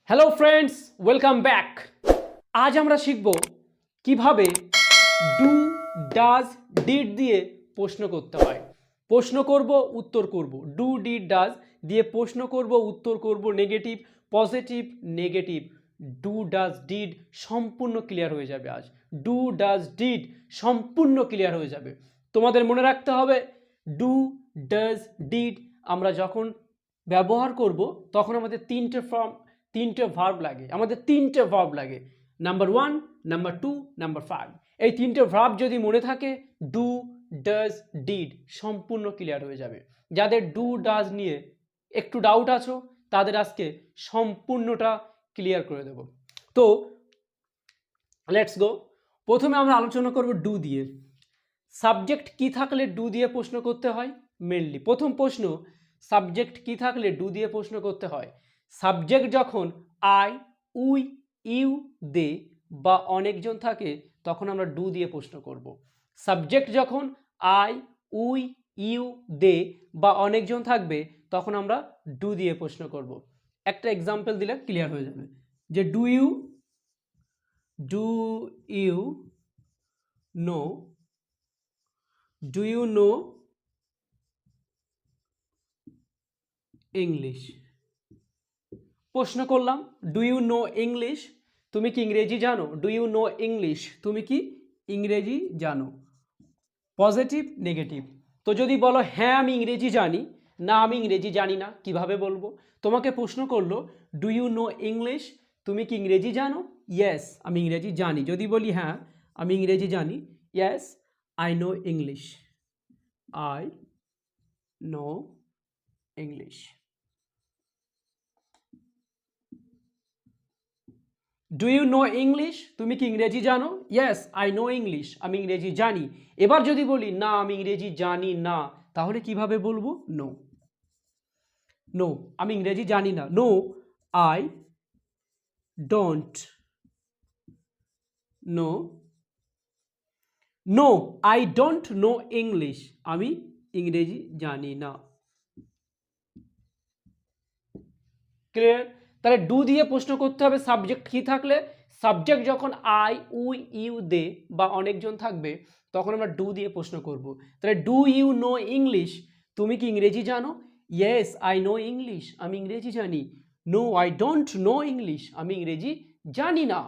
Hello friends, welcome back. আজ আমরা শিখব কিভাবে ডু, ডাজ, ডিড দিয়ে প্রশ্ন করতে হয়। প্রশ্ন করব, উত্তর করব। ডু, ডিড, ডাজ দিয়ে প্রশ্ন করব, উত্তর করব। Negative, positive, negative. Do, does, did সম্পূর্ণ ক্লিয়ার হয়ে যাবে আজ। ডু, ডাজ, ডিড সম্পূর্ণ ক্লিয়ার হয়ে যাবে। তোমাদের মনে রাখতে হবে, ডু, ডাজ, ডিড আমরা যখন ব্যবহার করব তখন আমাদের তিনটে ভার্ব লাগে। আমাদের তিনটে ভার্ব লাগে, নাম্বার 1, নাম্বার 2, নাম্বার 5। এই তিনটে ভার্ব যদি মনে থাকে, ডু, ডাজ, ডিড সম্পূর্ণ ক্লিয়ার হয়ে যাবে। যাদের ডু, ডাজ নিয়ে একটু ডাউট আছো তাদের আজকে সম্পূর্ণটা ক্লিয়ার করে দেব। তো লেটস গো। প্রথমে আমরা আলোচনা করব ডু দিয়ে। সাবজেক্ট কি থাকলে ডু দিয়ে প্রশ্ন করতে হয়? মেনলি প্রথম প্রশ্ন, সাবজেক্ট কি থাকলে ডু দিয়ে প্রশ্ন করতে হয়? সাবজেক্ট যখন আই, উই, ইউ, দে বা অনেকজন থাকে তখন আমরা ডু দিয়ে প্রশ্ন করব। সাবজেক্ট যখন আই, উই, ইউ, দে বা অনেকজন থাকবে তখন আমরা ডু দিয়ে প্রশ্ন করব। একটা এক্সাম্পল দিলে ক্লিয়ার হয়ে যাবে, যে do you know, do you know English. প্রশ্ন করলাম, ডু ইউ নো ইংলিশ, তুমি কি ইংরেজি জানো? ডু ইউ নো ইংলিশ, তুমি কি ইংরেজি জানো? Positive, negative. তো যদি বলো হ্যাঁ আমি ইংরেজি জানি, না আমি ইংরেজি জানি না, কিভাবে বলবো? তোমাকে প্রশ্ন করলো, ডু ইউ নো ইংলিশ, তুমি কি ইংরেজি জানো? ইয়েস, আমি ইংরেজি জানি। যদি বলি হ্যাঁ আমি ইংরেজি জানি, yes I know English, I know English. Do you know English, তুমি কি ইংরেজি জানো? ইয়েস আই নো ইংলিশ, আমি ইংরেজি জানি। এবার যদি বলি না আমি ইংরেজি জানি না, তাহলে কিভাবে বলবো? নো, নো আমি ইংরেজি জানি না। No I don't know, no I don't know English, আমি ইংরেজি জানি না। ক্লিয়ার? তাহলে ডু দিয়ে প্রশ্ন করতে হবে সাবজেক্ট কি থাকলে। সাবজেক্ট যখন আই, উই, ইউ, দে বা অনেকজন থাকবে তখন আমরা ডু দিয়ে প্রশ্ন করব। তাহলে ডু ইউ নো ইংলিশ, তুমি কি ইংরেজি জানো? ইয়েস আই নো ইংলিশ, আমি ইংরেজি জানি। No I don't know English, আমি ইংরেজি জানি না।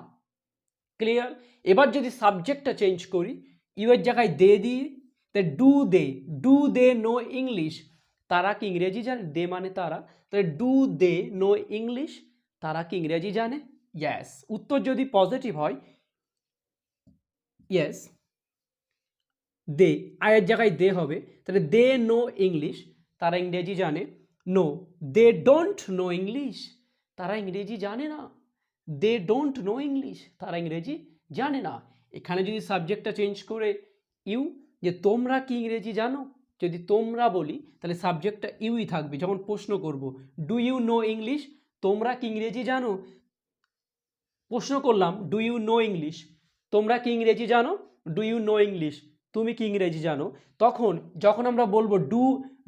ক্লিয়ার? এবার যদি সাবজেক্টটা চেঞ্জ করি, ইউ এর জায়গায় দে দিই, তাহলে ডু দে নো ইংলিশ, তারা কি ইংরেজি জানে? দে মানে তারা, তাহলে ডু দে নো ইংলিশ, তারা কি ইংরেজি জানে? ইয়েস। উত্তর যদি পজিটিভ হয়, ইয়েস দে, আয়ের জায়গায় দে হবে, তাহলে দে নো ইংলিশ, তারা ইংরেজি জানে। No they don't know English, তারা ইংরেজি জানে না। দে ডোন্ট নো ইংলিশ, তারা ইংরেজি জানে না। এখানে যদি সাবজেক্টটা চেঞ্জ করে ইউ, যে তোমরা কি ইংরেজি জানো, যদি তোমরা বলি তাহলে সাবজেক্টটা ইউই থাকবে। যখন প্রশ্ন করব, ডু ইউ নো ইংলিশ, তোমরা কি ইংরেজি জানো? প্রশ্ন করলাম, ডু ইউ নো ইংলিশ, তোমরা কি ইংরেজি জানো? ডু ইউ নো ইংলিশ, তুমি কি ইংরেজি জানো? তখন যখন আমরা বলবো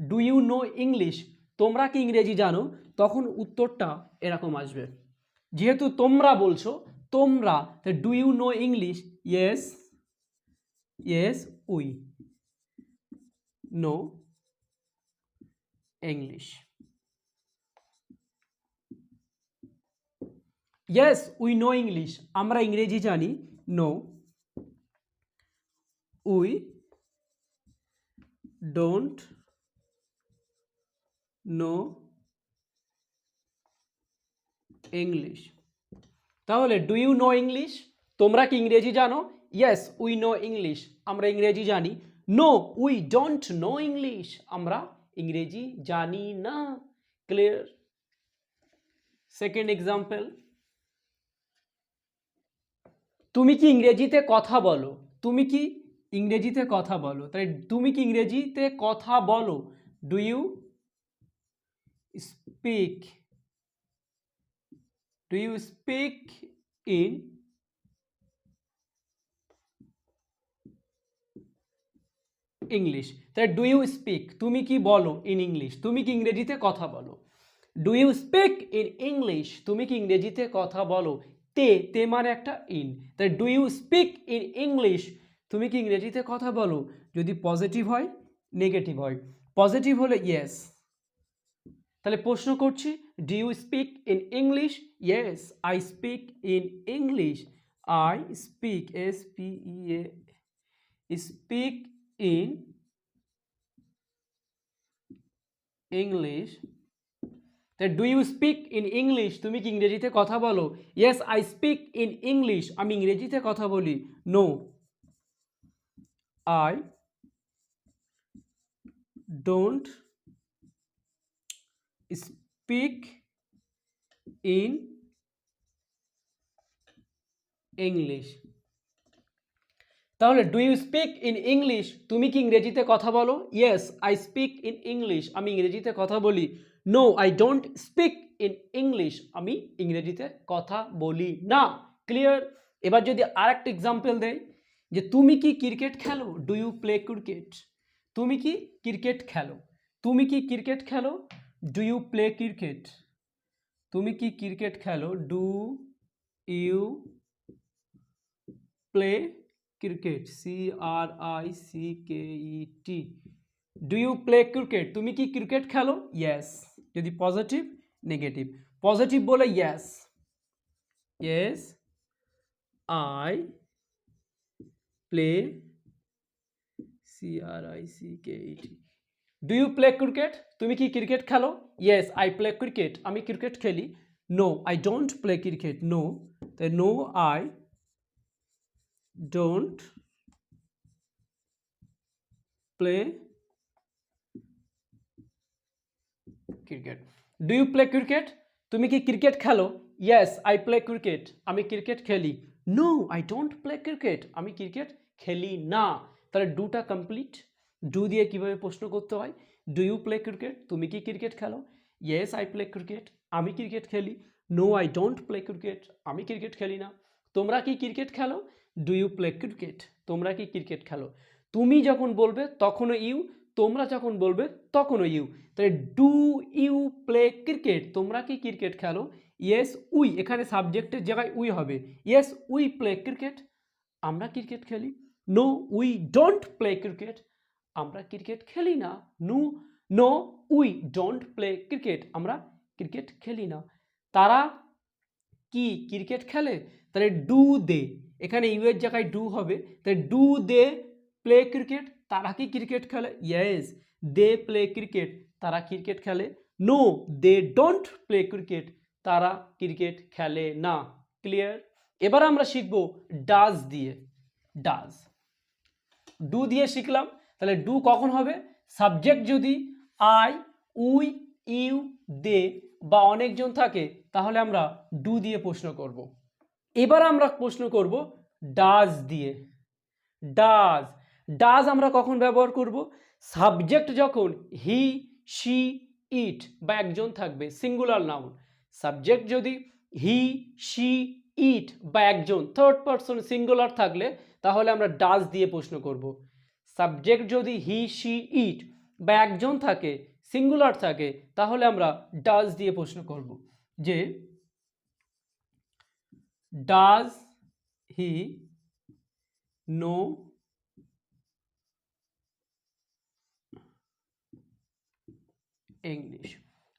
ডু ইউ নো ইংলিশ, তোমরা কি ইংরেজি জানো, তখন উত্তরটা এরকম আসবে। যেহেতু তোমরা বলছো, তোমরা, do you know English, yes yes we know English. Yes we know English, আমরা ইংরেজি জানি। No we don't know English. তাহলে ডু ইউ নো ইংলিশ, তোমরা কি ইংরেজি জানো? ইয়েস উই নো ইংলিশ, আমরা ইংরেজি জানি। No we don't know English, আমরা ইংরেজি জানি না। ক্লিয়ার? সেকেন্ড এক্সাম্পল, তুমি কি ইংরেজিতে কথা বলো? তুমি কি ইংরেজিতে কথা বলো? তাই তুমি কি ইংরেজিতে কথা বলো? Do you speak, do you speak in English. তাই ডু ইউ স্পিক, তুমি কি বলো ইন ইংলিশ, তুমি কি ইংরেজিতে কথা বলো? Do you speak in English, তুমি কি ইংরেজিতে কথা বলো? তে মানে একটা ইন, তাই do you speak in English, তুমি কি ইংরেজিতে কথা বলো? যদি পজিটিভ হয়, নেগেটিভ হয়। পজিটিভ হলে ইয়েস। তাহলে প্রশ্ন করছি, do you speak in English? Yes I speak in English. I speak, SPEA, speak in English. তাই do you speak in English, তুমি কি ইংরেজিতে কথা বলো? Yes I speak in English, আমি ইংরেজিতে কথা বলি। No I don't speak in English. তাহলে do you speak in English, তুমি কি ইংরেজিতে কথা বলো? Yes I speak in English, আমি ইংরেজিতে কথা বলি। No I don't speak in English, আমি ইংরেজিতে কথা বলি না। ক্লিয়ার? এবার যদি আর একটা এক্সাম্পল দেয় যে তুমি কি ক্রিকেট খেলো? ডু ইউ প্লে ক্রিকেট, তুমি কি ক্রিকেট খেলো? তুমি কি ক্রিকেট খেলো? ডু ইউ প্লে ক্রিকেট, তুমি কি ক্রিকেট খেলো? Do you play cricket, CRICKET, do you play cricket, তুমি কি ক্রিকেট খেলো? ইয়েস। যদি পজিটিভ, নেগেটিভ। পজিটিভ বলে yes, yes I play, CRICKET, do you play cricket, তুমি কি ক্রিকেট খেলো? ইয়েস আই প্লে ক্রিকেট, আমি ক্রিকেট খেলি। No I don't play cricket, no, তাই no I don't play cricket. Do you play cricket, তুমি কি cricket খেলো? Yes I play cricket, আমি ক্রিকেট খেলি। No I don't play cricket, আমি cricket খেলি না। তাহলে ডুটা কমপ্লিট। ডু দিয়ে কিভাবে প্রশ্ন করতে হয়? ডু ইউ প্লে ক্রিকেট, তুমি কি ক্রিকেট খেলো? ইয়েস আই প্লে ক্রিকেট, আমি ক্রিকেট খেলি। No I don't play cricket, আমি ক্রিকেট খেলি না। তোমরা কি ক্রিকেট খেলো? ডু ইউ প্লে ক্রিকেট, তোমরা কি ক্রিকেট খেলো? তুমি যখন বলবে তখনও ইউ, তোমরা যখন বলবে তখনও ইউ। তাহলে ডু ইউ প্লে ক্রিকেট, তোমরা কি ক্রিকেট খেলো? ইয়েস উই, এখানে সাবজেক্টের জায়গায় উই হবে। ইয়েস উই প্লে ক্রিকেট, আমরা ক্রিকেট খেলি। No we don't play cricket, আমরা ক্রিকেট খেলি না। No we don't play cricket, আমরা ক্রিকেট খেলি না। তারা কি ক্রিকেট খেলে? তাহলে ডু দে, এখানে ইউ এর জায়গায় ডু হবে। তাহলে ডু দে প্লে ক্রিকেট, তারা কি ক্রিকেট খেলে? ইয়েস দে প্লে ক্রিকেট, তারা ক্রিকেট খেলে। No they don't play cricket, তারা ক্রিকেট খেলে না। ক্লিয়ার? এবার আমরা শিখব ডাজ দিয়ে। ডাজ, ডু দিয়ে শিখলাম, তাহলে ডু কখন হবে? সাবজেক্ট যদি আই, উই, ইউ, দে বা অনেকজন থাকে তাহলে আমরা ডু দিয়ে প্রশ্ন করব। এবার আমরা প্রশ্ন করব ডাজ দিয়ে। ডাজ, ডাজ আমরা কখন ব্যবহার করব? সাবজেক্ট যখন হি, শি, ইট বা একজন থাকবে, সিঙ্গুলার নাউন। সাবজেক্ট যদি হি, শি, ইট বা একজন, থার্ড পারসন সিঙ্গুলার থাকলে তাহলে আমরা ডাজ দিয়ে প্রশ্ন করব। সাবজেক্ট যদি হি, শি, ইট বা একজন থাকে, সিঙ্গুলার থাকে, তাহলে আমরা ডাজ দিয়ে প্রশ্ন করব যে does he know English.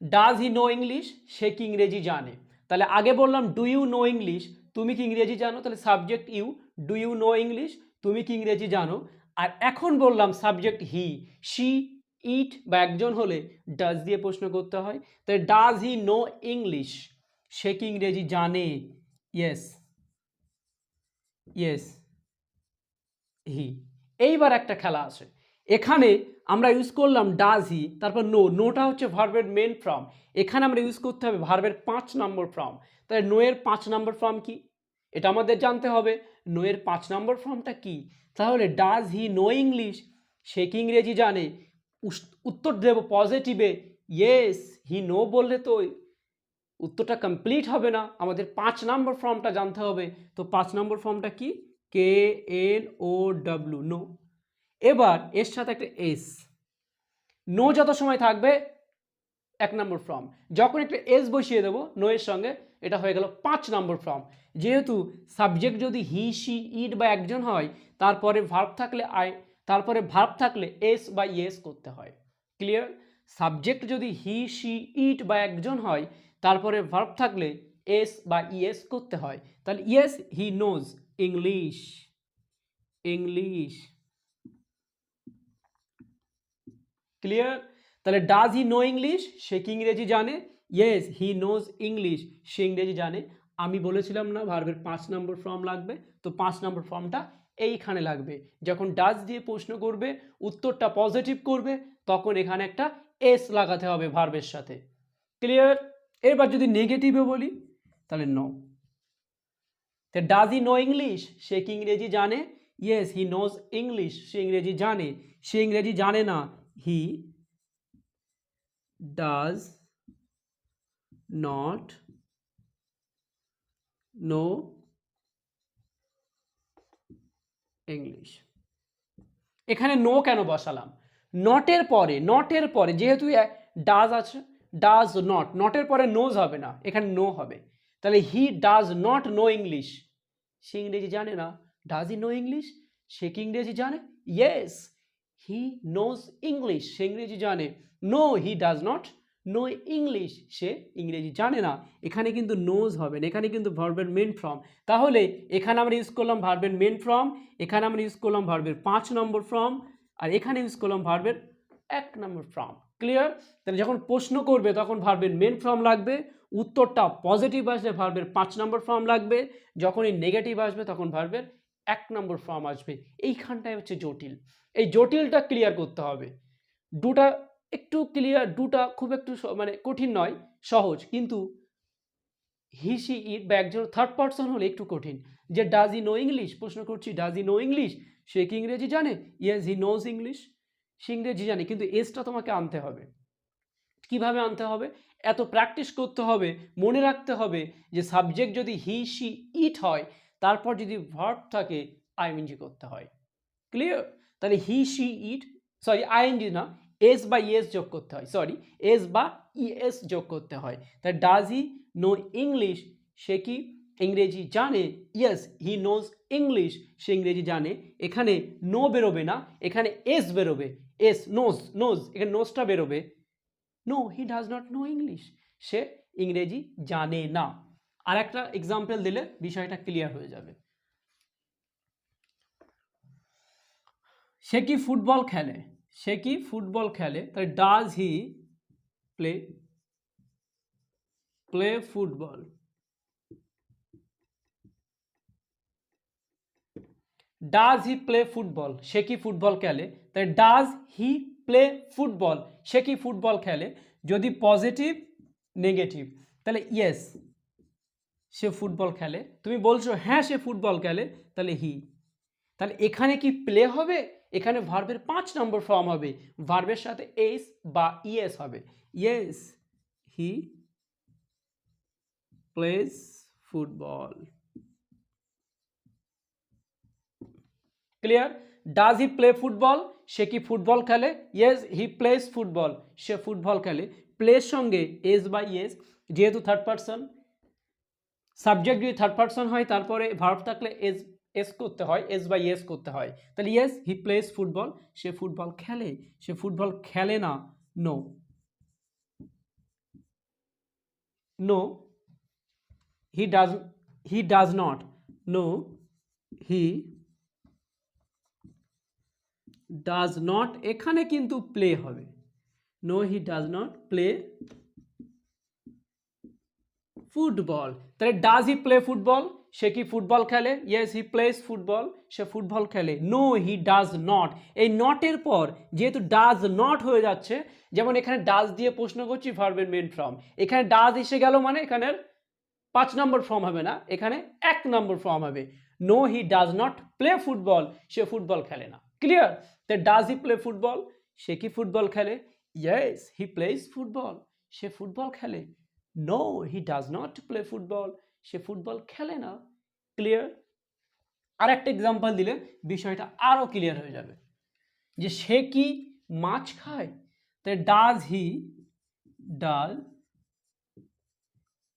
Does he know English, সে কি ইংরেজি জানে? তাহলে আগে বললাম ডু ইউ নো ইংলিশ, তুমি কি ইংরেজি জানো? তাহলে subject you, do you know English, তুমি কি ইংরেজি জানো? আর এখন বললাম সাবজেক্ট হি, শি, ইট বা একজন হলে ডাজ দিয়ে প্রশ্ন করতে হয়। তাহলে ডাজ হি নো ইংলিশ, সে কি ইংরেজি জানে? Yes, yes he. এইবার একটা খেলা আছে, এখানে আমরা ইউজ করলাম ডাজ হি, তারপর নো, নোটা হচ্ছে ভার্বের মেন ফর্ম। এখানে আমরা ইউজ করতে হবে ভার্বের 5 নম্বর ফর্ম। তাহলে নো এর 5 নম্বর ফর্ম কি? এটা আমাদের জানতে হবে। নো এর 5 নম্বর ফর্মটা কি? তাহলে ডাজ হি নো ইংলিশ, সে কি ইংরেজি জানে? উত্তর দেব পজিটিভে, ইয়েস হি নো বললে তো উত্তরটা কমপ্লিট হবে না, আমাদের 5 নম্বর ফর্মটা জানতে হবে। তো 5 নম্বর ফর্মটা কি? KNOW, know. এবার এর সাথে একটা এস, নো যত সময় থাকবে 1 নম্বর ফর্ম। যখন একটা এস বসিয়ে দেবো নো এর সঙ্গে, এটা হয়ে গেল 5 নম্বর ফর্ম। যেহেতু সাবজেক্ট যদি হি শি ইট বা একজন হয়, তারপরে ভার্ব থাকলে এস বা ইয়েস করতে হয়। ক্লিয়ার? সাবজেক্ট যদি হি শি ইট বা একজন হয়, তারপরে ভার্ব থাকলে এস বা ইয়েস করতে হয়। তাহলে yes he knows English, English. Clear? তাহলে ডাজ হি নো ইংলিশ, সে কি ইংরেজি জানে? ইয়েস হি নোজ ইংলিশ, সে ইংরেজি জানে। আমি বলেছিলাম না ভার্বের 5 নম্বর ফর্ম লাগবে, তো 5 নম্বর ফর্মটা এইখানে লাগবে। যখন ডাজ দিয়ে প্রশ্ন করবে, উত্তরটা পজিটিভ করবে, তখন এখানে একটা এস লাগাতে হবে ভার্বের সাথে। ক্লিয়ার? এবার যদি নেগেটিভে বলি, তাহলে নো। তো ডাজ হি নো ইংলিশ, সে কি ইংরেজি জানে? ইয়েস হি নোজ ইংলিশ, সে ইংরেজি জানে। সে ইংরেজি জানে না, হি ডাজ নট নো ইংলিশ। এখানে নো কেন বসালাম? নটের পরে যেহেতু ডাজ আছে, ডাজ নট, নটের পরে নোজ হবে না, এখানে নো হবে। তাহলে he does not know English, সে ইংরেজি জানে না। ডাজ হি নো ইংলিশ, সে কি ইংরেজি জানে? ইয়েস হি নোজ ইংলিশ, সে ইংরেজি জানে। No he does not know English, সে ইংরেজি জানে না। এখানে কিন্তু নোজ হবে না, এখানে কিন্তু ভার্বের মেন ফর্ম। তাহলে এখানে আমরা ইউজ করলাম ভার্বের মেন ফর্ম, এখানে আমরা ইউজ করলাম ভার্বের 5 নম্বর ফর্ম, আর এখানে ইউজ করলাম ভার্বের 1 নম্বর ফর্ম। ক্লিয়ার? তাহলে যখন প্রশ্ন করবে তখন ভার্বের মেন ফর্ম লাগবে, উত্তরটা পজিটিভ আসলে ভার্বের 5 নম্বর ফর্ম লাগবে, যখনই নেগেটিভ আসবে তখন ভার্বের 1 নম্বর ফর্ম আসবে। এইখানটায় হচ্ছে জটিল, এই জটিলটা ক্লিয়ার করতে হবে। দুটা একটু ক্লিয়ার, দুটা খুব একটু মানে কঠিন নয়, সহজ, কিন্তু হি সি ইট বা একজন থার্ড পার্সন হলে একটু কঠিন। যে ডাজ হি নো ইংলিশ, প্রশ্ন করছি ডাজ হি নো ইংলিশ, সে কি ইংরেজি জানে? ইয়েস হি নোজ ইংলিশ, সে ইংরেজি জানে। কিন্তু এসটা তোমাকে আনতে হবে। কিভাবে আনতে হবে? এত প্র্যাকটিস করতে হবে, মনে রাখতে হবে যে সাবজেক্ট যদি হি সি ইট হয়, তারপর যদি ভার্ব থাকে আইএনজি করতে হয়। ক্লিয়ার? তাহলে he see it, sorry ING না, এস বা ইএস যোগ করতে হয়, সরি এস বা ইএস যোগ করতে হয়। তাহলে ডাজ হি নো ইংলিশ, সে কি ইংরেজি জানে? ইয়েস হি নোজ ইংলিশ, সে ইংরেজি জানে। এখানে নো বেরোবে না, এখানে এস বেরোবে। এস নোজ, নোজ, এখানে নোজটা বেরোবে। No he does not know English, সে ইংরেজি জানে না। আর একটা এক্সাম্পল দিলে বিষয়টা ক্লিয়ার হয়ে যাবে। সে কি ফুটবল খেলে, সে কি ফুটবল খেলে, তাহলে does he play play football, does he play football, সে কি ফুটবল খেলে। তাহলে ডাজ হি প্লে ফুটবল, সে কি ফুটবল খেলে। যদি পজিটিভ নেগেটিভ, তাহলে ইয়েস সে ফুটবল খেলে। তুমি বলছো হ্যাঁ সে ফুটবল খেলে, তাহলে হি। তাহলে এখানে কি প্লে হবে? এখানে ভার্বের 5 নম্বর ফর্ম হবে, ভার্বের সাথে এস বা ইএস হবে। Yes he plays football. Clear? Does he play football, সে কি ফুটবল খেলে। ইয়েস হি প্লেজ ফুটবল, সে ফুটবল খেলে। প্লের সঙ্গে এস বা ইয়েস, যেহেতু থার্ড পার্সন, সাবজেক্ট যদি থার্ড পার্সন হয় তারপরে ভার্ব থাকলে এস এস করতে হয়, এস বা ইয়েস করতে হয়। তাহলে ইয়েস হি প্লেজ ফুটবল, সে ফুটবল খেলে। সে ফুটবল খেলে না, no, no he does not, no he does not, এখানে কিন্তু প্লে হবে। No he does not play football. তাহলে ডাজ হি প্লে ফুটবল, সে কি ফুটবল খেলে। ইয়েস হি প্লেস ফুটবল, সে ফুটবল খেলে। নো হি ডাজ নট, এই নটের পর যেহেতু ডাজ নট হয়ে যাচ্ছে, যেমন এখানে ডাজ দিয়ে প্রশ্ন করছি ভার্বের মেন ফর্ম, এখানে ডাজ এসে গেল মানে এখানের 5 নম্বর ফর্ম হবে না, এখানে 1 নম্বর ফর্ম হবে। No he does not play football, সে ফুটবল খেলে না। ক্লিয়ার? তো ডাজ হি প্লে ফুটবল, সে কি ফুটবল খেলে। ইয়েস হি প্লেজ ফুটবল, সে ফুটবল খেলে। No he does not play football, সে ফুটবল খেলে না। ক্লিয়ার? আর একটা এক্সাম্পল দিলে বিষয়টা আরো ক্লিয়ার হয়ে যাবে, যে সে কি মাছ খায়। তাই does he does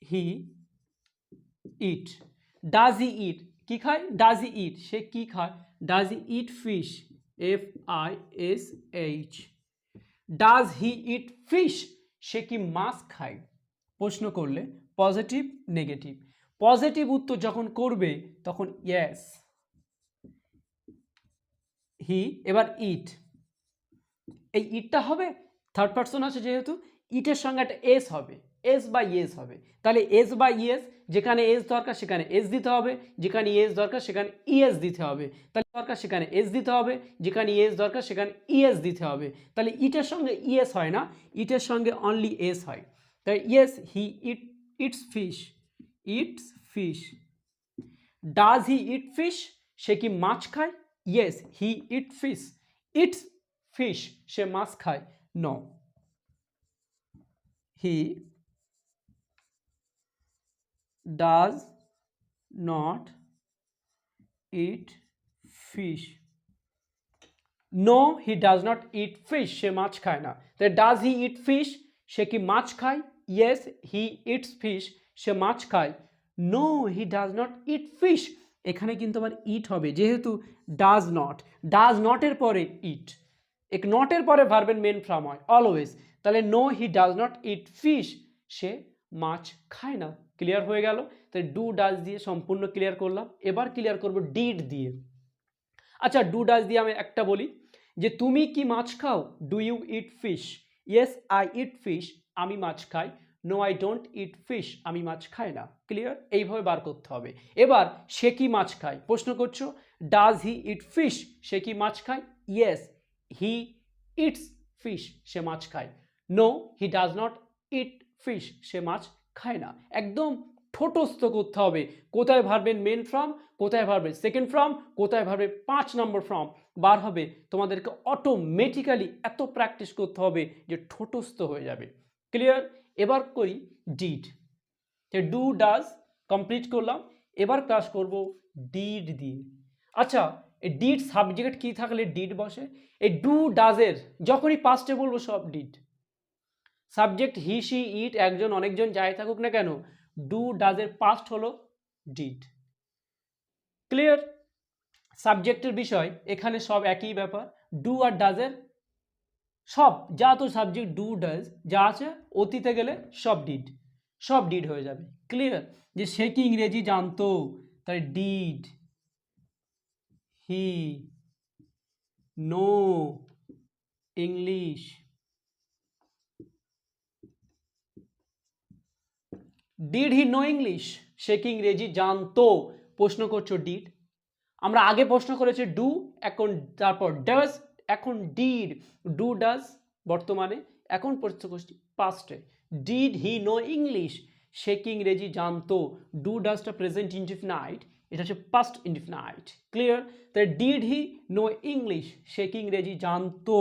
he eat, does he eat কি খায়, ডাজ হি ইট সে কি খায়, does he eat fish, FISH, does he eat fish সে কি মাছ খায়। প্রশ্ন করলে পজিটিভ নেগেটিভ, পজিটিভ উত্তর যখন করবে তখন ইয়েস হি, এবার ইট, এই ইটটা হবে থার্ড পারসন আছে যেহেতু ইটের সঙ্গে একটা এস হবে, এস বা ইয়েস হবে, তাহলে এস বা ইয়েস, যেখানে এস দরকার সেখানে এস দিতে হবে, যেখানে ইয়েস দরকার সেখানে ইএস দিতে হবে, তাহলে দরকার সেখানে এস দিতে হবে, যেখানে ইয়েস দরকার সেখানে ইএস দিতে হবে, তাহলে ইটের সঙ্গে ইএস হয় না, ইটের সঙ্গে অনলি এস হয়, তাই yes he eats fish, eats fish, does he eat fish সে কি মাছ খায়, yes he eat fish, eats fish সে মাছ খায়, no he does not eat fish, no he does not eat fish সে মাছ খায় না, তাই ডাজ হি ইট ফিশ সে কি মাছ খায়, ইয়েস হি ইটস ফিশ সে মাছ খায়, no he does not eat fish, এখানে কিন্তু আবার ইট হবে যেহেতু ডাজ নটের পরে ইট, এক নটের পরে ভার্বের মেন ফর্ম হয় অলওয়েজ, তাহলে no he does not eat fish সে মাছ খায় না। ক্লিয়ার হয়ে গেল, তাই ডু ডাজ দিয়ে সম্পূর্ণ ক্লিয়ার করলাম, এবার ক্লিয়ার করব ডিড দিয়ে। আচ্ছা ডু ডাজ দিয়ে আমি একটা বলি যে তুমি কি মাছ খাও, do you eat fish, yes I eat fish আমি মাছ খাই, no I don't eat fish আমি মাছ খাই না। ক্লিয়ার, এইভাবে বার করতে হবে। এবার সে কি মাছ খায়, প্রশ্ন করছো ডাজ হি ইট ফিশ সে কি মাছ খায়, ইয়েস হি ইটস ফিশ সে মাছ খায়, no he does not eat fish সে মাছ খায় না। একদম ঠোঁটস্থ করতে হবে, কোথায় ভার্বের মেন ফর্ম, কোথায় ভার্বের সেকেন্ড ফর্ম, কোথায় ভার্বের 5 নম্বর ফর্ম বার হবে, তোমাদেরকে অটোমেটিক্যালি এত প্র্যাকটিস করতে হবে যে ঠোঁটস্থ হয়ে যাবে। ক্লিয়ার, এবার করি ডিড, ডু ডাজ কমপ্লিট করলাম, এবার ক্লাস করব ডিড দিয়ে। আচ্ছা এই ডিড সাবজেক্ট কি থাকলে ডিড বসে, এই ডু ডাজের যখনই পাস্টে বলবো সব ডিড, সাবজেক্ট হি সি ইট একজন অনেকজন যাই থাকুক না কেন, ডু ডাজের পাস্ট হলো ডিড। ক্লিয়ার, সাবজেক্টের বিষয় এখানে সব একই ব্যাপার, ডু আর ডাজের সব যা তো সাবজেক্ট ডু ডাজ যা আছে অতীতে গেলে সব ডিড হয়ে যাবে। ক্লিয়ার, যে সে কি ইংরেজি জানতো, তাই did he know English, did he know English সে কি ইংরেজি জানতো, প্রশ্ন করছো ডিড, আমরা আগে প্রশ্ন করেছি ডু, এখন তারপর ডাজ, এখন ডিড, ডু ডাজ বর্তমানে, এখন প্রশ্ন করছি পাস্টে, ডিড হি নো ইংলিশ সে কি ইংরেজি জানতো, ডু ডাজটা প্রেজেন্ট ইনডিফিনাইট, এটা হচ্ছে পাস্ট ইনডিফিনাইট। ক্লিয়ার, তাই ডিড হি নো ইংলিশ সে কি ইংরেজি জানতো,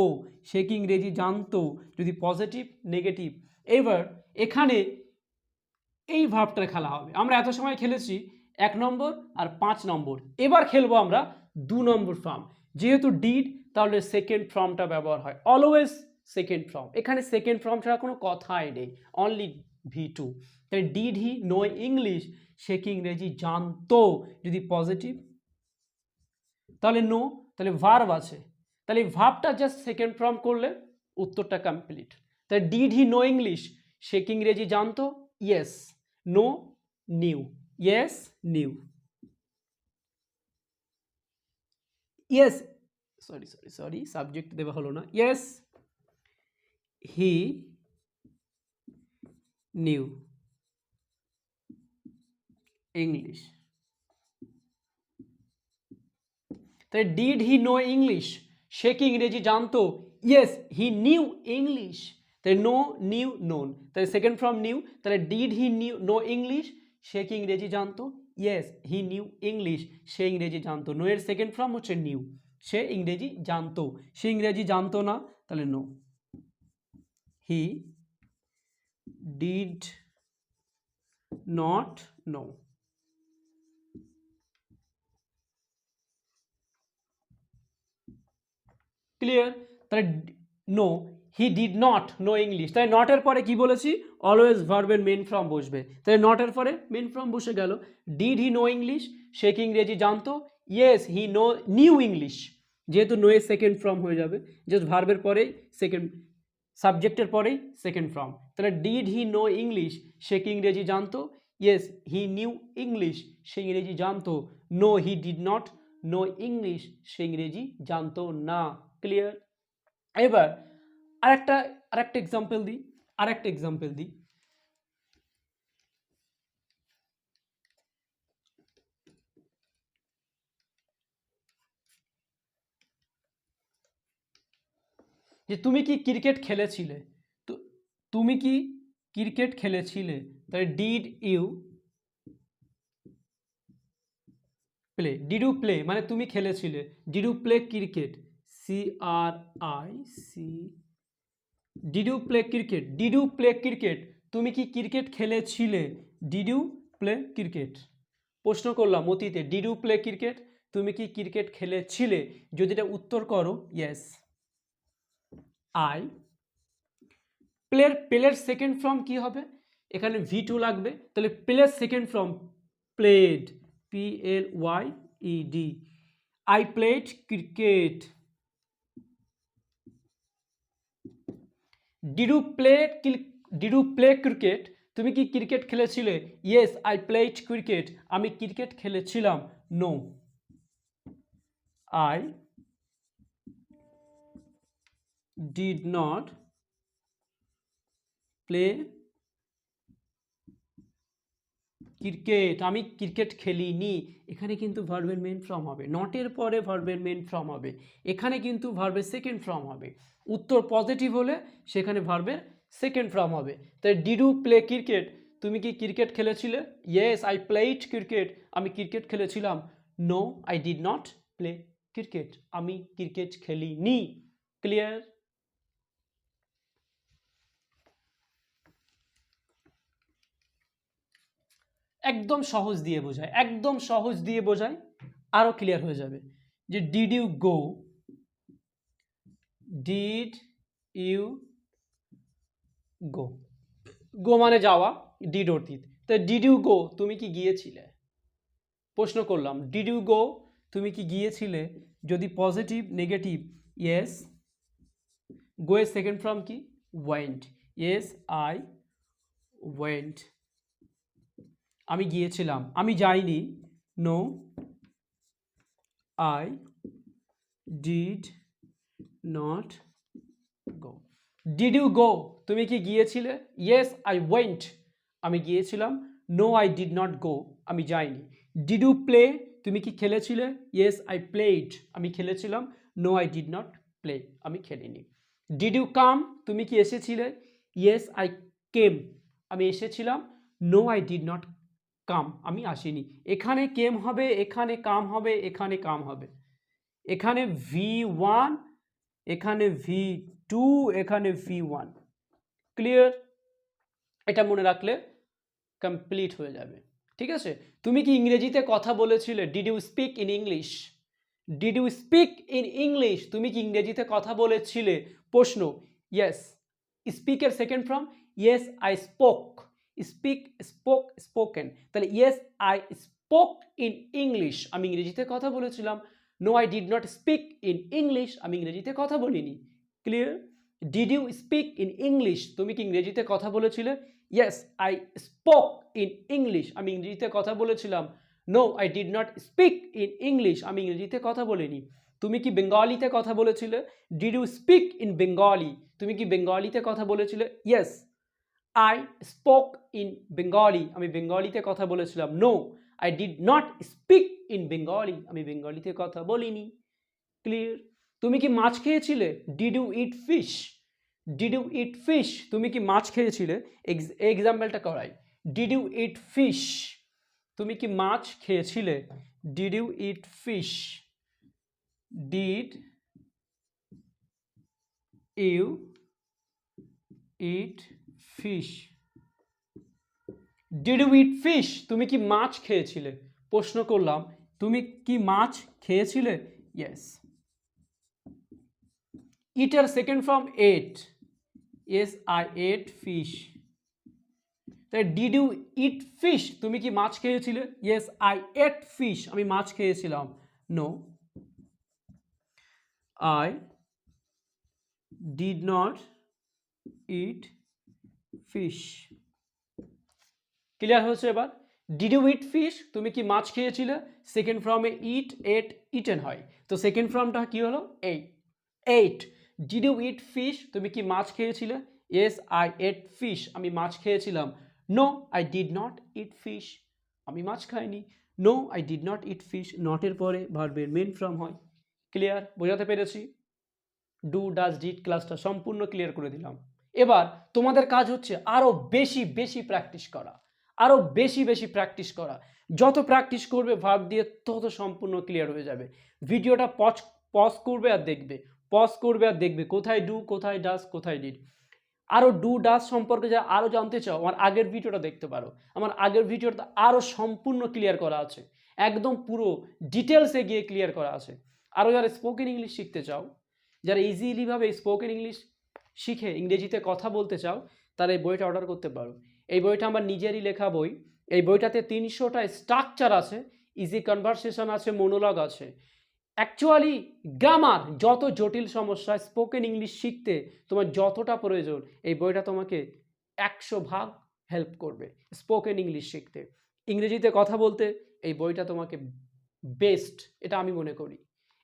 সে কি ইংরেজি জানতো যদি পজিটিভ নেগেটিভ। এবার এখানে এই ভাবটা খেলা হবে, আমরা এত সময় খেলেছি 1 নম্বর আর 5 নম্বর, এবার খেলবো আমরা 2 নম্বর ফর্ম, যেহেতু ডিড তাহলে সেকেন্ড ফর্মটা ব্যবহার হয় অলওয়েজ, সেকেন্ড ফর্ম, এখানে সেকেন্ড ফর্ম ছাড়া কোনো কথাই নেই, অনলি V2, তাই ডিড হি নো ইংলিশ সে কি ইংরেজি জানতো যদি পজিটিভ, তাহলে নো, তাহলে ভার্ব আছে, তাহলে ভার্বটা জাস্ট সেকেন্ড ফর্ম করলে উত্তরটা কমপ্লিট। তাই ডিড হি নো ইংলিশ সে কি ইংরেজি জানতো, yes, know knew, yes knew, yes sorry subject দেওয়া হলো না, ইয়েস হি নিউ ইংলিশ, তাই ডিড হি নো ইংলিশ সে কি ইংরেজি জানতো, ইয়েস হি নিউ ইংলিশ, তাই নো নিউ নোন, তাই সেকেন্ড ফর্ম নিউ, তাহলে did he knew know English সে কি ইংরেজি জানতো, ইয়েস হি নিউ ইংলিশ সে ইংরেজি জানতো, নো এর সেকেন্ড ফর্ম হচ্ছে নিউ, সে ইংরেজি জানতো, সে ইংরেজি জানতো না, তাহলে no, he did not know. Clear, তাহলে no he did not know English, তাই নটের পরে কি বলেছি, অলওয়েজ ভার্বের মেন ফর্ম বসবে, তাই নটের পরে মেন ফর্ম বসে গেল। ডিড হি নো ইংলিশ, সে কি ইংরেজি জানতো, ইয়েস হি নিউ ইংলিশ, যেহেতু নো এর সেকেন্ড ফর্ম হয়ে যাবে, জাস্ট ভার্বের পরেই সেকেন্ড, সাবজেক্টের পরেই সেকেন্ড ফর্ম, তাহলে ডিড হি নো ইংলিশ, সে কি ইংরেজি জানতো, ইয়েস হি নিউ ইংলিশ, সে ইংরেজি জানতো, no he did not know English, সে ইংরেজি জানতো না। ক্লিয়ার? এবার আরেকটা এক্সাম্পল দিই, যে তুমি কি ক্রিকেট খেলেছিলে, তো তুমি কি ক্রিকেট খেলেছিলে, তাহলে ডিড ইউ প্লে মানে তুমি খেলেছিলে, did you play cricket, CRIC, did you play cricket, তুমি কি ক্রিকেট খেলেছিলে, ডিড ইউ প্লে ক্রিকেট। প্রশ্ন করলাম অতীতে, ডিড ইউ প্লে ক্রিকেট, তুমি কি ক্রিকেট খেলেছিলে, যদি এটা উত্তর করো ইয়েস, আই, প্লের সেকেন্ড ফর্ম কি হবে, এখানে V2 লাগবে, তাহলে প্লের second form played, PLYED, I played cricket. Did you play cricket, তুমি কি ক্রিকেট খেলেছিলে, ইয়েস আই প্লেড ক্রিকেট, আমি ক্রিকেট খেলেছিলাম, no I did not play cricket, আমি ক্রিকেট খেলিনি। এখানে কিন্তু ভার্বের মেন ফর্ম হবে, নটের পরে ভার্বের মেন ফর্ম হবে, এখানে কিন্তু ভার্বের সেকেন্ড ফর্ম হবে। উত্তর পজিটিভ হলে সেখানে ভার্বের সেকেন্ড ফর্ম হবে। তাই ডিড ইউ প্লে ক্রিকেট, তুমি কি ক্রিকেট খেলেছিলে, ইয়েস আই প্লেড ক্রিকেট, আমি ক্রিকেট খেলেছিলাম, no I did not play cricket, আমি ক্রিকেট খেলিনি। ক্লিয়ার? একদম সহজ দিয়ে বোঝায়, আরো ক্লিয়ার হয়ে যাবে। যে ডিড ইউ গো মানে যাওয়া, ডিড অতীত, তাই ডিড ইউ গো, তুমি কি গিয়েছিলে। প্রশ্ন করলাম ডিড ইউ গো, তুমি কি গিয়েছিলে, যদি পজিটিভ নেগেটিভ, ইয়েস, গো এর সেকেন্ড ফর্ম কি, ওয়েন্ট, ইয়েস আই ওয়েন্ট, আমি গিয়েছিলাম, আমি যাইনি, no I did not go. Did you go, তুমি কি গিয়েছিলে, ইয়েস আই ওয়েন্ট, আমি গিয়েছিলাম, no I did not go, আমি যাইনি। ডিড ইউ প্লে, তুমি কি খেলেছিলে, ইয়েস আই প্লেড, আমি খেলেছিলাম, no I did not play, আমি খেলিনি। ডিড ইউ কাম, তুমি কি এসেছিলে, ইয়েস আই কেম, আমি এসেছিলাম, no I did not come, আমি আসিনি। এখানে কেম হবে, এখানে কাম হবে, এখানে কাম হবে, এখানে V1, এখানে V2, এখানে V1। ক্লিয়ার? এটা মনে রাখলে কমপ্লিট হয়ে যাবে। ঠিক আছে? তুমি কি ইংরেজিতে কথা বলেছিলে, did you speak in English, did you speak in English, তুমি কি ইংরেজিতে কথা বলেছিলে। প্রশ্ন, ইয়েস, স্পিকের second form, yes I spoke, speak spoke spoken, তাহলে yes I spoke in English, আমি ইংরেজিতে কথা বলেছিলাম, no I did not speak in English, আমি ইংরেজিতে কথা বলিনি। Clear? Did you speak in English, তুমি কি ইংরেজিতে কথা বলেছিলে, yes I spoke in English, আমি ইংরেজিতে কথা বলেছিলাম, no I did not speak in English, আমি ইংরেজিতে কথা বলিনি। তুমি কি বেঙ্গলিতে কথা বলেছিলে, did you speak in Bengali, তুমি কি বেঙ্গলিতে কথা বলেছিলে, yes I spoke in Bengali, আমি বেঙ্গলিতে কথা বলেছিলাম, no I did not speak in Bengali, আমি বেঙ্গলিতে কথা বলিনি। ক্লিয়ার? তুমি কি মাছ খেয়েছিলে, did you eat fish, did you eat fish, তুমি কি মাছ খেয়েছিলে। এক্সাম্পলটা করাই, ডিড ইউ ইট ফিশ, তুমি কি মাছ খেয়েছিলে, did you eat fish, did you eat fish, did you eat fish, তুমি কি মাছ খেয়েছিলে। প্রশ্ন করলাম তুমি কি মাছ খেয়েছিলে, ইয়েস, ইটের second form ate, yes I ate fish. তাই ডিড ইউ ইট ফিশ, তুমি কি মাছ খেয়েছিলে? ইয়েস আই এট ফিশ, আমি মাছ খেয়েছিলাম। No I did not eat fish. Clear হয়েছে এবার? ডিড ইউ ইট ফিশ, তুমি কি মাছ খেয়েছিলে? সেকেন্ড ফর্মে ইট এট ইটেন হয়, তো সেকেন্ড ফর্মটা কি হলো? Ate. Ate. Did you eat fish, তুমি কি মাছ খেয়েছিলে? ইয়েস আই এট ফিশ, আমি মাছ খেয়েছিলাম। No I did not eat fish, আমি মাছ খাইনি। No I did not eat fish, নটের পরে ভার্বের মেন ফর্ম হয়। ক্লিয়ার? বোঝাতে পেরেছি? ডু ডাজ ডিড ক্লাসটা সম্পূর্ণ ক্লিয়ার করে দিলাম। এবার তোমাদের কাজ হচ্ছে আরও বেশি বেশি প্র্যাকটিস করা, আরও বেশি বেশি প্র্যাকটিস করা। যত প্র্যাকটিস করবে ভার্ব দিয়ে তত সম্পূর্ণ ক্লিয়ার হয়ে যাবে। ভিডিওটা পজ করবে আর দেখবে, পজ করবে আর দেখবে কোথায় ডু, কোথায় ডাজ, কোথায় ডিড। আরও ডু ডাজ সম্পর্কে যা আরও জানতে চাও, আমার আগের ভিডিওটা দেখতে পারো। আমার আগের ভিডিওটা আরও সম্পূর্ণ ক্লিয়ার করা আছে, একদম পুরো ডিটেলসে গিয়ে ক্লিয়ার করা আছে। আরও যারা স্পোকেন ইংলিশ শিখতে চাও, যারা ইজিলিভাবে স্পোকেন ইংলিশ শিখে ইংরেজিতে কথা বলতে চাও, তারা এই বইটা অর্ডার করতে পারো। এই বইটা আমার নিজেরই লেখা বই। এই বইটাতে 300টা স্ট্রাকচার আছে, ইজি কনভারসেশন আছে, মোনোলগ আছে। অ্যাকচুয়ালি গ্রামার যত জটিল সমস্যা স্পোকেন ইংলিশ শিখতে তোমার যতটা প্রয়োজন, এই বইটা তোমাকে 100 ভাগ হেল্প করবে স্পোকেন ইংলিশ শিখতে। ইংরেজিতে কথা বলতে এই বইটা তোমাকে বেস্ট, এটা আমি মনে করি।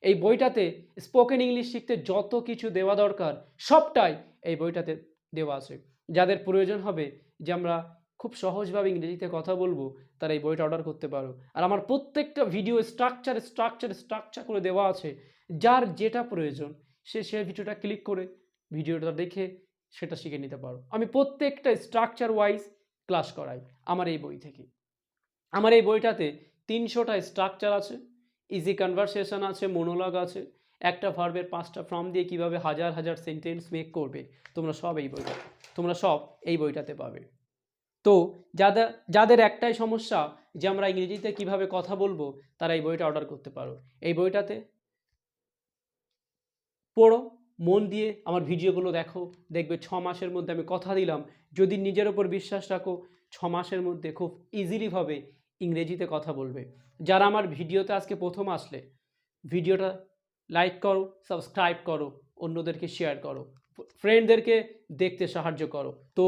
এই বইটাতে স্পোকেন ইংলিশ শিখতে যত কিছু দেওয়া দরকার সবটাই এই বইটাতে দেওয়া আছে। যাদের প্রয়োজন হবে যে আমরা খুব সহজভাবে ইংরেজিতে কথা বলবো, তারা এই বইটা অর্ডার করতে পারো। আর আমার প্রত্যেকটা ভিডিও স্ট্রাকচার করে দেওয়া আছে। যার যেটা প্রয়োজন সে ভিডিওটা ক্লিক করে ভিডিওটা দেখে সেটা শিখে নিতে পারো। আমি প্রত্যেকটা স্ট্রাকচার ওয়াইজ ক্লাস করাই আমার এই বই থেকে। আমার এই বইটাতে 300টা স্ট্রাকচার আছে, ইজি কনভারসেশন আছে, মোনোলগ আছে, একটা ভার্বের 5টা ফর্ম দিয়ে কিভাবে হাজার হাজার সেন্টেন্স মেক করবে, তোমরা সব এই বইটাতে পাবে। তো যাদের একটাই সমস্যা যে আমরা ইংরেজিতে কিভাবে কথা বলবো, তারা এই বইটা অর্ডার করতে পারো। এই বইটাতে পড়ো, মন দিয়ে আমার ভিডিওগুলো দেখো, দেখবে 6 মাসের মধ্যে আমি কথা দিলাম, যদি নিজের ওপর বিশ্বাস রাখো 6 মাসের মধ্যে খুব ইজিলিভাবে ইংরেজিতে কথা বলবে। যারা আমার ভিডিওতে আজকে প্রথম আসলে, ভিডিওটা লাইক করো, সাবস্ক্রাইব করো, অন্যদেরকে শেয়ার করো, ফ্রেন্ডদেরকে দেখতে সাহায্য করো। তো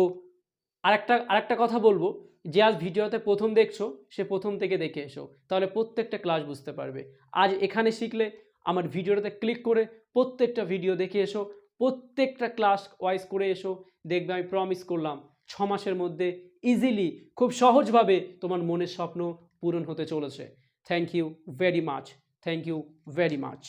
আরেকটা কথা বলবো, যে আজ ভিডিওতে প্রথম দেখছো সে প্রথম থেকে দেখে এসো, তাহলে প্রত্যেকটা ক্লাস বুঝতে পারবে। আজ এখানে শিখলে আমার ভিডিওটাতে ক্লিক করে প্রত্যেকটা ভিডিও দেখে এসো, প্রত্যেকটা ক্লাস ওয়াইজ করে এসো, দেখবে আমি প্রমিস করলাম 6 মাসের মধ্যে ইজিলি খুব সহজভাবে তোমার মনের স্বপ্ন পূরণ হতে চলেছে। Thank you very much.